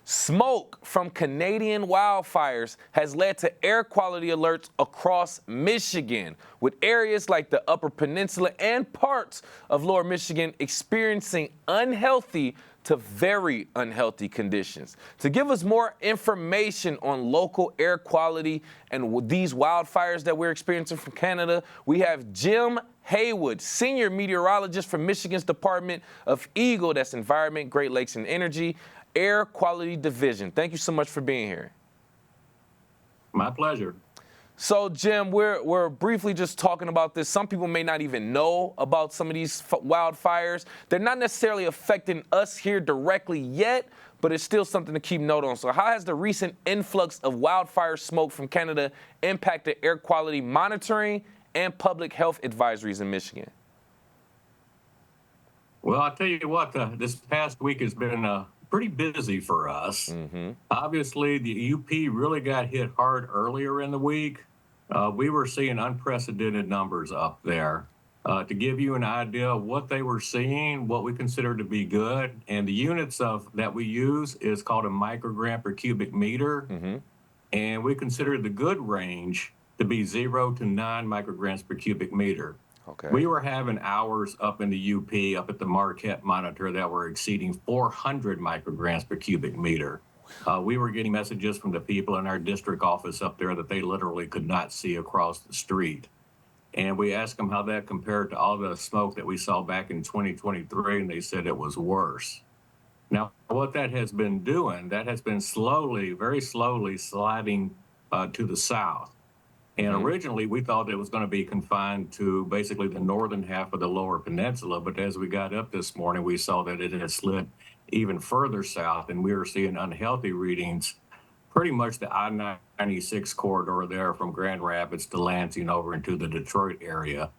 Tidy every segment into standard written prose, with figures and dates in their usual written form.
Smoke from Canadian wildfires has led to air quality alerts across Michigan, with areas like the Upper Peninsula and parts of Lower Michigan experiencing unhealthy to very unhealthy conditions. To give us more information on local air quality and these wildfires that we're experiencing from Canada, we have Jim Haywood, senior meteorologist from Michigan's Department of E.G.L.E, that's Environment, Great Lakes, and Energy, Air Quality Division. Thank you so much for being here. My pleasure. So, Jim, we're briefly just talking about this. Some people may not even know about some of these wildfires. They're not necessarily affecting us here directly yet, but it's still something to keep note on. So how has the recent influx of wildfire smoke from Canada impacted air quality monitoring and public health advisories in Michigan? Well, I'll tell you what, this past week has been pretty busy for us. Obviously, the UP really got hit hard earlier in the week. We were seeing unprecedented numbers up there. To give you an idea of what they were seeing, what we consider to be good, and the units that we use is called a microgram per cubic meter. And we consider the good range to be 0 to 9 micrograms per cubic meter. Okay. We were having hours up in the UP, up at the Marquette monitor, that were exceeding 400 micrograms per cubic meter. We were getting messages from the people in our district office up there that they literally could not see across the street. And we asked them how that compared to all the smoke that we saw back in 2023, and they said it was worse. Now, what that has been doing, that has been slowly, very slowly sliding to the south. And originally, we thought it was going to be confined to basically the northern half of the Lower Peninsula. But as we got up this morning, we saw that it had slid even further south, and we were seeing unhealthy readings, pretty much the I-96 corridor there from Grand Rapids to Lansing over into the Detroit area.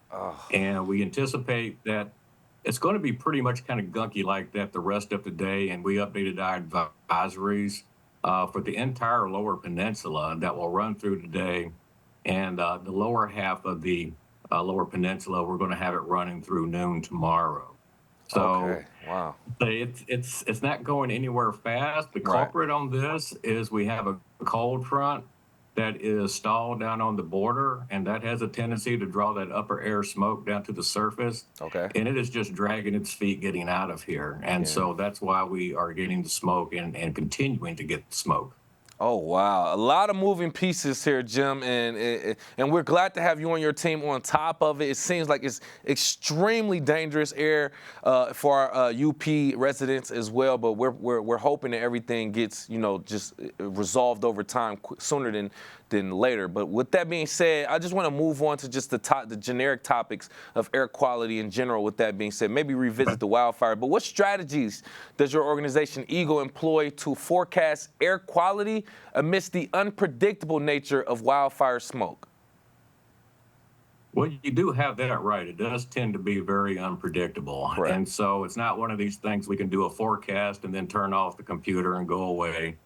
And we anticipate that it's going to be pretty much kind of gunky like that the rest of the day. And we updated our advisories for the entire Lower Peninsula that will run through today. And the lower half of the Lower Peninsula, we're going to have it running through noon tomorrow. So okay. Wow. It's not going anywhere fast. The culprit on this is we have a cold front that is stalled down on the border, and that has a tendency to draw that upper air smoke down to the surface. Okay. And it is just dragging its feet getting out of here. And so that's why we are getting the smoke and continuing to get the smoke. Oh, wow. A lot of moving pieces here, Jim, and we're glad to have you on your team on top of it. It seems like it's extremely dangerous air for our UP residents as well, but we're hoping that everything gets, just resolved over time sooner than later. But with that being said, I just want to move on to just the generic topics of air quality in general. With that being said, maybe revisit the wildfire. But what strategies does your organization E.G.L.E employ to forecast air quality amidst the unpredictable nature of wildfire smoke? Well, you do have that right. It does tend to be very unpredictable. Correct. And so it's not one of these things we can do a forecast and then turn off the computer and go away.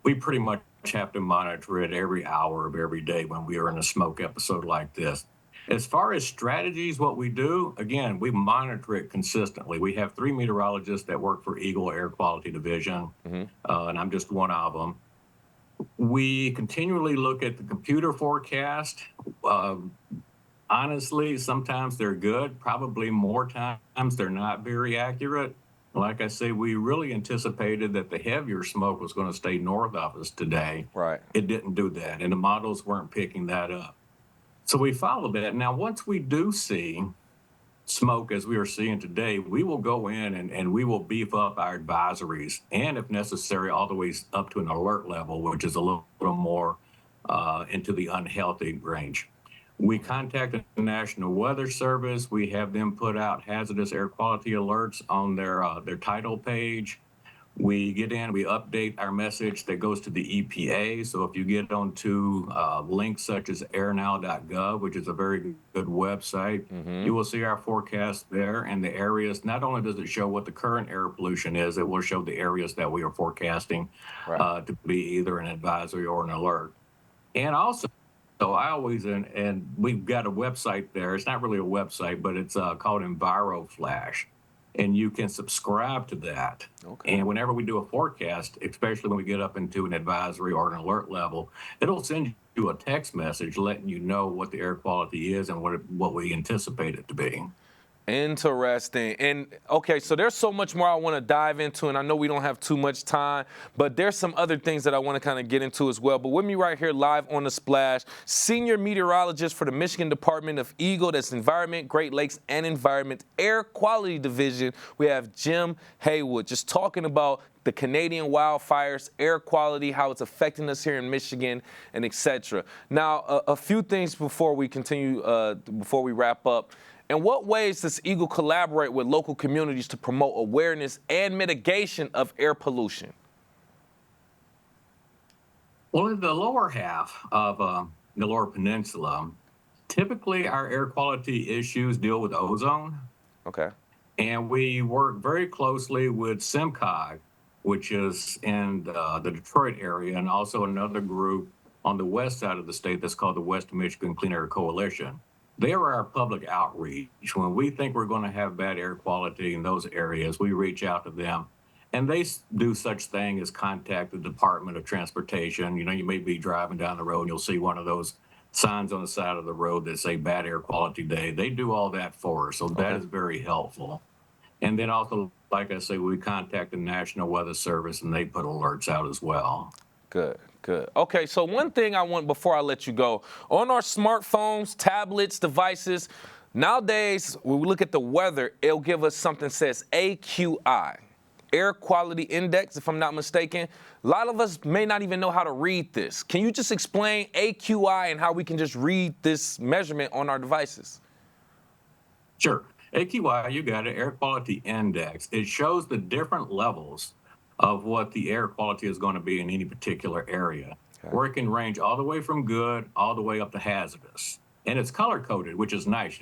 We pretty much have to monitor it every hour of every day when we are in a smoke episode like this. As far as strategies, what we do, again, we monitor it consistently. We have 3 meteorologists that work for E.G.L.E Air Quality Division, and I'm just one of them. We continually look at the computer forecast. Honestly, sometimes they're good. Probably more times they're not very accurate. Like I say, we really anticipated that the heavier smoke was going to stay north of us today. Right. It didn't do that, and the models weren't picking that up. So we followed that. Now, once we do see smoke as we are seeing today, we will go in and we will beef up our advisories, and if necessary, all the way up to an alert level, which is a little more into the unhealthy range. We contacted the National Weather Service. We have them put out hazardous air quality alerts on their title page. We get in, we update our message that goes to the EPA. So if you get onto links such as airnow.gov, which is a very good website, you will see our forecast there and the areas. Not only does it show what the current air pollution is, it will show the areas that we are forecasting to be either an advisory or an alert. And also, so I always, and we've got a website there. It's not really a website, but it's called EnviroFlash. and you can subscribe to that. Okay. And whenever we do a forecast, especially when we get up into an advisory or an alert level, it'll send you a text message letting you know what the air quality is and what we anticipate it to be. Interesting. And okay, so there's so much more I want to dive into, and I know we don't have too much time, but there's some other things that I want to kind of get into as well. But with me right here live on the Splash, senior meteorologist for the Michigan Department of E.G.L.E, that's Environment, Great Lakes, and Environment Air Quality Division, we have Jim Haywood, just talking about the Canadian wildfires, air quality, how it's affecting us here in Michigan, and et cetera. Now, a few things before we continue, before we wrap up. In what ways does E.G.L.E collaborate with local communities to promote awareness and mitigation of air pollution? Well, in the lower half of the lower peninsula, typically our air quality issues deal with ozone. Okay. And we work very closely with SIMCOG, which is in the Detroit area, and also another group on the west side of the state that's called the West Michigan Clean Air Coalition. They are our public outreach. When we think we're going to have bad air quality in those areas, we reach out to them. And they do such thing as contact the Department of Transportation. You know, you may be driving down the road and you'll see one of those signs on the side of the road that say bad air quality day. They do all that for us, so that is very helpful. And then also, like I say, we contact the National Weather Service and they put alerts out as well. Good, good. Okay, so one thing I want before I let you go, on our smartphones, tablets, devices, nowadays, when we look at the weather, it'll give us something that says AQI, Air Quality Index, if I'm not mistaken. A lot of us may not even know how to read this. Can you just explain AQI and how we can just read this measurement on our devices? Sure. AQI, you got it, Air Quality Index. It shows the different levels of what the air quality is going to be in any particular area, where it can range all the way from good all the way up to hazardous. And it's color coded, which is nice.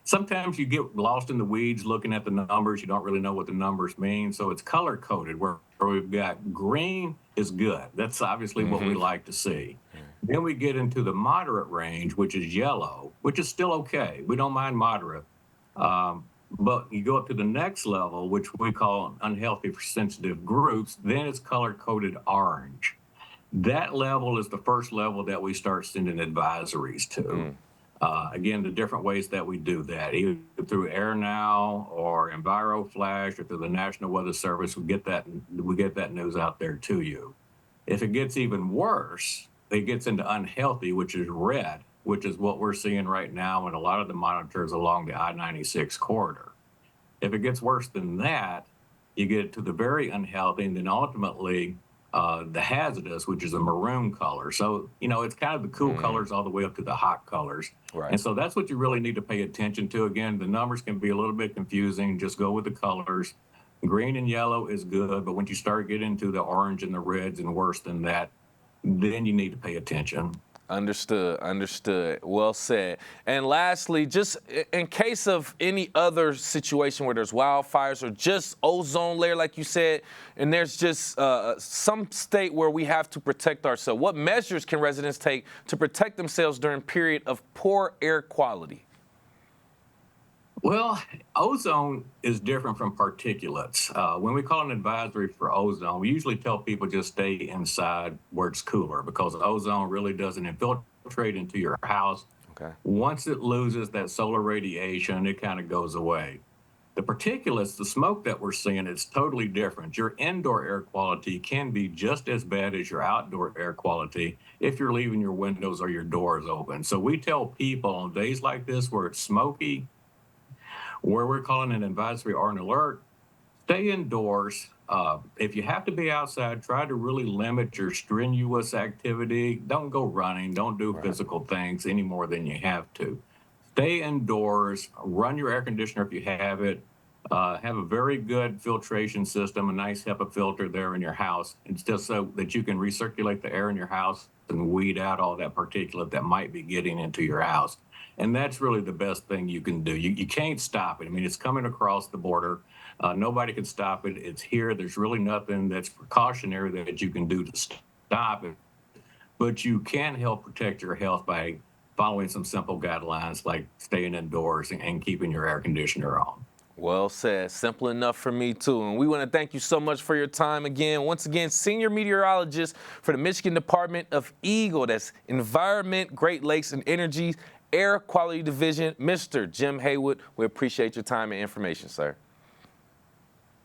Sometimes you get lost in the weeds looking at the numbers. You don't really know what the numbers mean. So it's color coded, where we've got green is good. That's obviously what we like to see. Then we get into the moderate range, which is yellow, which is still okay. We don't mind moderate. But you go up to the next level, which we call unhealthy for sensitive groups, then it's color-coded orange. That level is the first level that we start sending advisories to. Again, the different ways that we do that, either through AirNow or EnviroFlash or through the National Weather Service, we get that news out there to you. If it gets even worse, it gets into unhealthy, which is red, which is what we're seeing right now in a lot of the monitors along the I-96 corridor. If it gets worse than that, you get to the very unhealthy, and then ultimately the hazardous, which is a maroon color. So, you know, it's kind of the cool colors all the way up to the hot colors. Right. And so that's what you really need to pay attention to. Again, the numbers can be a little bit confusing. Just go with the colors. Green and yellow is good, but when you start getting into the orange and the reds and worse than that, then you need to pay attention. Understood, understood. Well said. And lastly, just in case of any other situation where there's wildfires or just ozone layer, like you said, and there's just some state where we have to protect ourselves, what measures can residents take to protect themselves during a period of poor air quality? Well, ozone is different from particulates. When we call an advisory for ozone, we usually tell people just stay inside where it's cooler, because ozone really doesn't infiltrate into your house. Okay. Once it loses that solar radiation, it kind of goes away. The particulates, the smoke that we're seeing, it's totally different. Your indoor air quality can be just as bad as your outdoor air quality if you're leaving your windows or your doors open. So we tell people on days like this where it's smoky, where we're calling an advisory or an alert, stay indoors. If you have to be outside, try to really limit your strenuous activity. Don't go running. Don't do physical things any more than you have to. Stay indoors. Run your air conditioner if you have it. Have a very good filtration system, a nice HEPA filter there in your house. It's just so that you can recirculate the air in your house and weed out all that particulate that might be getting into your house. And that's really the best thing you can do. You can't stop it. I mean, it's coming across the border. Nobody can stop it. It's here. There's really nothing that's precautionary that you can do to stop it. But you can help protect your health by following some simple guidelines like staying indoors and keeping your air conditioner on. Well said. Simple enough for me, too. And we want to thank you so much for your time again. Once again, Senior Meteorologist for the Michigan Department of E.G.L.E, that's Environment, Great Lakes, and Energy Air Quality Division, Mr. Jim Haywood. We appreciate your time and information, sir.